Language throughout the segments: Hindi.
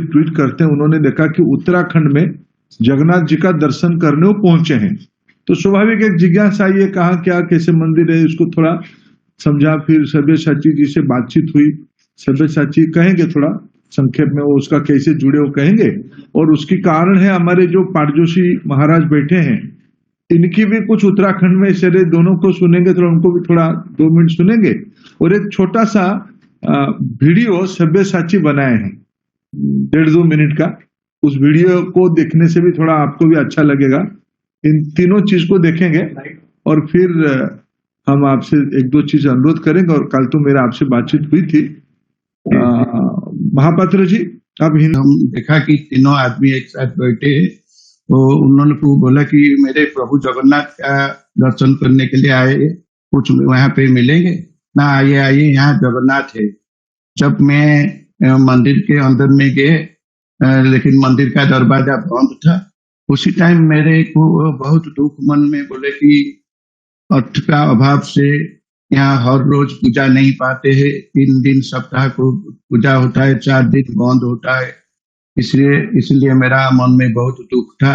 ट्वीट करते हैं, उन्होंने देखा कि उत्तराखंड में जगन्नाथ जी का दर्शन करने वो पहुंचे हैं, तो स्वाभाविक एक जिज्ञासा ये कहा क्या कैसे मंदिर है, इसको थोड़ा समझा। फिर सब्यसाची जी से बातचीत हुई। सब्यसाची कहेंगे थोड़ा संक्षेप में वो उसका कैसे जुड़े वो कहेंगे, और उसकी कारण है हमारे जो पाटजोशी महाराज बैठे हैं, इनकी भी कुछ उत्तराखंड में शरीर दोनों को सुनेंगे, तो उनको भी थोड़ा 2 मिनट सुनेंगे। और एक छोटा सा वीडियो सब्यसाची बनाए हैं 1.5-2 मिनट का, उस वीडियो को देखने से भी थोड़ा आपको भी अच्छा लगेगा। इन तीनों चीज को देखेंगे और फिर हम आपसे 1-2 चीज अनुरोध करेंगे। और कल तो मेरा आपसे बातचीत हुई थी महापात्र जी, अब हम देखा कि तीनों आदमी एक साथ बैठे, तो उन्होंने बोला कि मेरे प्रभु जगन्नाथ का दर्शन करने के लिए आए, कुछ वहां पे मिलेंगे ना? आइए आइए, यहाँ जगन्नाथ है। जब मैं मंदिर के अंदर में गए, लेकिन मंदिर का दरवाजा बंद था। उसी टाइम मेरे को बहुत दुख मन में, बोले कि अर्थ का अभाव से यहाँ हर रोज पूजा नहीं पाते हैं। 3 दिन सप्ताह को पूजा होता है, 4 दिन बंद होता है। इसलिए मेरा मन में बहुत दुख था,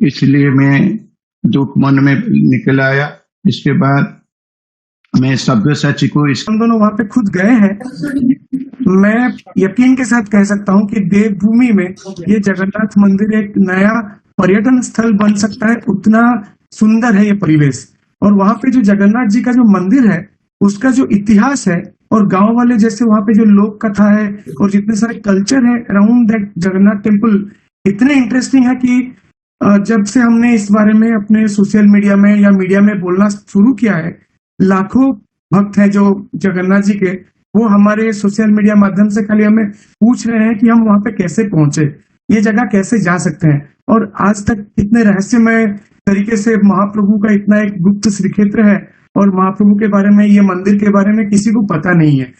इसलिए मैं दुख मन में निकल आया। इसके बाद मैं सब्यसाची को हम दोनों वहां पे खुद गए हैं। मैं यकीन के साथ कह सकता हूँ कि देवभूमि में ये जगन्नाथ मंदिर एक नया पर्यटन स्थल बन सकता है, उतना सुंदर है ये परिवेश। और वहां पे जो जगन्नाथ जी का जो मंदिर है, उसका जो इतिहास है, और गांव वाले जैसे वहां पे जो लोक कथा है और जितने सारे कल्चर है अराउंड दैट जगन्नाथ टेम्पल, इतने इंटरेस्टिंग है कि जब से हमने इस बारे में अपने सोशल मीडिया में या मीडिया में बोलना शुरू किया है, लाखों भक्त हैं जो जगन्नाथ जी के, वो हमारे सोशल मीडिया माध्यम से खाली हमें पूछ रहे हैं कि हम वहां पे कैसे पहुंचे, ये जगह कैसे जा सकते हैं। और आज तक इतने रहस्यमय तरीके से महाप्रभु का इतना एक गुप्त श्री क्षेत्र है, और महाप्रभु के बारे में, ये मंदिर के बारे में किसी को पता नहीं है।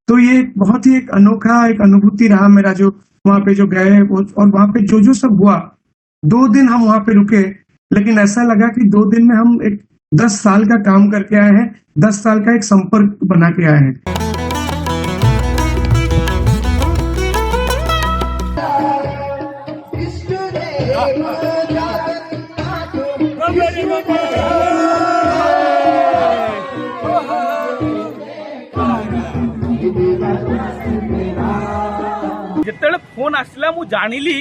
तो ये बहुत ही एक अनोखा एक अनुभूति रहा मेरा, जो वहां पे जो गए, और वहां पे जो सब हुआ। 2 दिन हम वहां पे रुके, लेकिन ऐसा लगा कि 2 दिन में हम एक 10 साल का काम करके आए हैं, 10 साल का एक संपर्क बना के आए हैं। जिते फोन आसला मु जानिली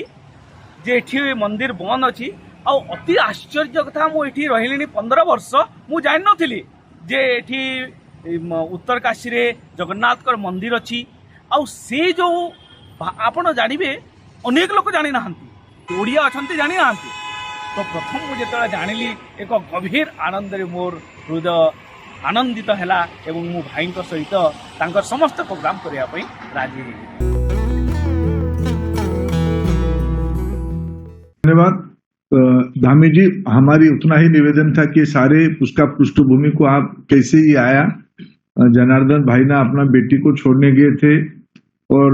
जे एठी मंदिर बंद अच्छी। अति आश्चर्य कथा, मुझे रही 15 वर्ष, मु जान नी जे एठी उत्तरकाशी रे जगन्नाथ मंदिर अच्छी। से जो आपण जानवे अनेक लोक जानी ना, ओडिया अच्छा जानी ना। तो प्रथम मुझे जानिली एक गभीर आनंद रे मोर हृदय आनंदित है, एवं मो भाई सहित तांकर समस्त प्रोग्राम करने राजी। धन्यवाद धामी जी। हमारी उतना ही निवेदन था कि सारे उसका पृष्ठभूमि को आप कैसे ही आया। जनार्दन भाई ना अपना बेटी को छोड़ने गए थे, और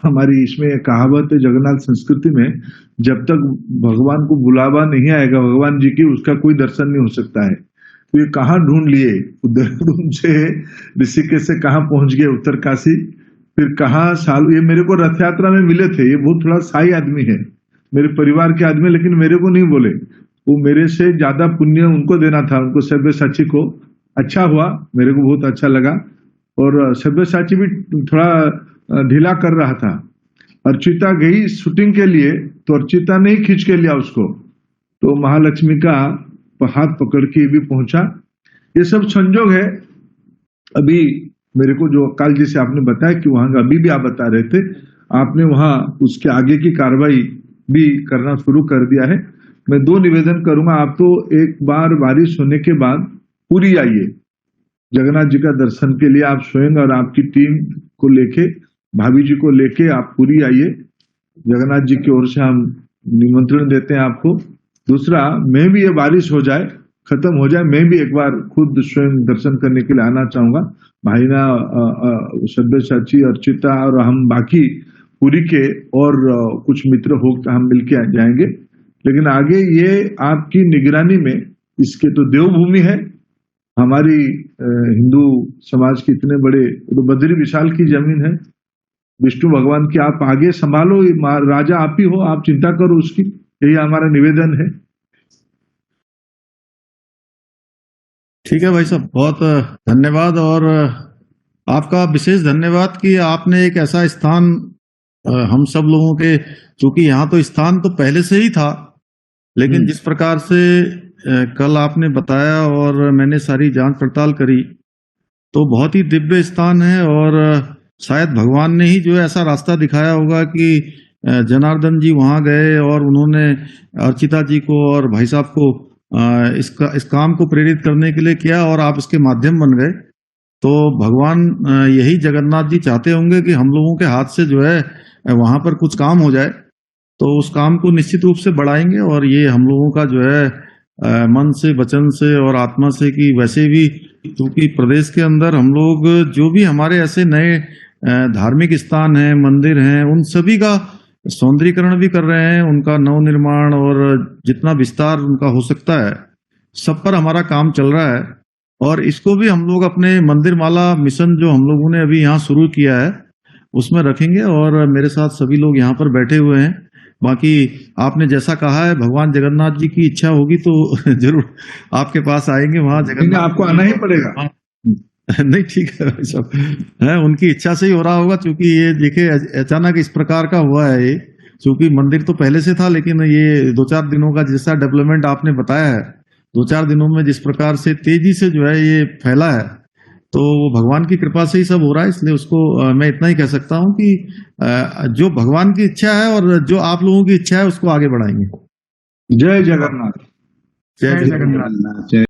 हमारी इसमें कहावत है जगन्नाथ संस्कृति में, जब तक भगवान को बुलावा नहीं आएगा भगवान जी की, उसका कोई दर्शन नहीं हो सकता है। तो ये कहाँ ढूंढ लिए, देहरादून से ऋषिकेश से कहाँ पहुंच गए उत्तरकाशी, फिर कहाँ साल। ये मेरे को रथ यात्रा में मिले थे। ये बहुत थोड़ा साई आदमी है, मेरे परिवार के आदमी, लेकिन मेरे को नहीं बोले। वो मेरे से ज्यादा पुण्य उनको देना था, उनको सब्यसाची को। अच्छा हुआ, मेरे को बहुत अच्छा लगा। और सब्यसाची भी थोड़ा ढीला कर रहा था। अर्चिता गई शूटिंग के लिए, तो अर्चिता ने ही खींच के लिया उसको, तो महालक्ष्मी का हाथ पकड़ के भी पहुंचा। ये सब संजोग है। अभी मेरे को जो काल जी से आपने बताया कि वहां अभी भी आप बता रहे थे, आपने वहां उसके आगे की कार्रवाई भी करना शुरू कर दिया है। मैं 2 निवेदन करूंगा। आप तो एक बार बारिश होने के बाद पूरी आइए, जगन्नाथ जी का दर्शन के लिए आप स्वयं और आपकी टीम को लेके, भाभी जी को लेके आप पूरी आइए। जगन्नाथ जी की ओर से हम निमंत्रण देते हैं आपको। दूसरा, मैं भी ये बारिश हो जाए, खत्म हो जाए, मैं भी एक बार खुद स्वयं दर्शन करने के लिए आना चाहूंगा। भाईना, श्रद्धा चाची, अर्चिता और हम बाकी पूरी के और कुछ मित्र हो हम मिलके जाएंगे। लेकिन आगे ये आपकी निगरानी में, इसके तो देवभूमि है हमारी हिंदू समाज की, इतने बड़े तो बद्री विशाल की जमीन है, विष्णु भगवान की, आप आगे संभालो, राजा आप ही हो, आप चिंता करो उसकी, यही हमारा निवेदन है। ठीक है भाई साहब, बहुत धन्यवाद। और आपका विशेष धन्यवाद कि आपने एक ऐसा स्थान हम सब लोगों के, चूंकि यहाँ तो स्थान तो पहले से ही था, लेकिन जिस प्रकार से कल आपने बताया और मैंने सारी जांच पड़ताल करी, तो बहुत ही दिव्य स्थान है। और शायद भगवान ने ही जो ऐसा रास्ता दिखाया होगा कि जनार्दन जी वहां गए और उन्होंने अर्चिता जी को और भाई साहब को इस काम को प्रेरित करने के लिए किया और आप इसके माध्यम बन गए। तो भगवान यही जगन्नाथ जी चाहते होंगे कि हम लोगों के हाथ से जो है वहां पर कुछ काम हो जाए, तो उस काम को निश्चित रूप से बढ़ाएंगे। और ये हम लोगों का जो है मन से, वचन से और आत्मा से, कि वैसे भी क्योंकि प्रदेश के अंदर हम लोग जो भी हमारे ऐसे नए धार्मिक स्थान हैं, मंदिर हैं, उन सभी का सौंदर्यीकरण भी कर रहे हैं, उनका नवनिर्माण और जितना विस्तार उनका हो सकता है, सब पर हमारा काम चल रहा है। और इसको भी हम लोग अपने मंदिर माला मिशन जो हम लोगों ने अभी यहाँ शुरू किया है उसमें रखेंगे। और मेरे साथ सभी लोग यहाँ पर बैठे हुए हैं। बाकी आपने जैसा कहा है, भगवान जगन्नाथ जी की इच्छा होगी तो जरूर आपके पास आएंगे। वहां जगन्नाथ आपको आना ही पड़ेगा। नहीं, ठीक है भाई साहब, है उनकी इच्छा से ही हो रहा होगा, क्योंकि ये देखिए अचानक इस प्रकार का हुआ है। ये क्योंकि मंदिर तो पहले से था, लेकिन ये 2-4 दिनों का जैसा डेवलपमेंट आपने बताया है, 2-4 दिनों में जिस प्रकार से तेजी से जो है ये फैला है, तो वो भगवान की कृपा से ही सब हो रहा है। इसलिए उसको मैं इतना ही कह सकता हूँ कि जो भगवान की इच्छा है और जो आप लोगों की इच्छा है उसको आगे बढ़ाएंगे। जय जगन्नाथ। जय जय जगन्नाथ। जय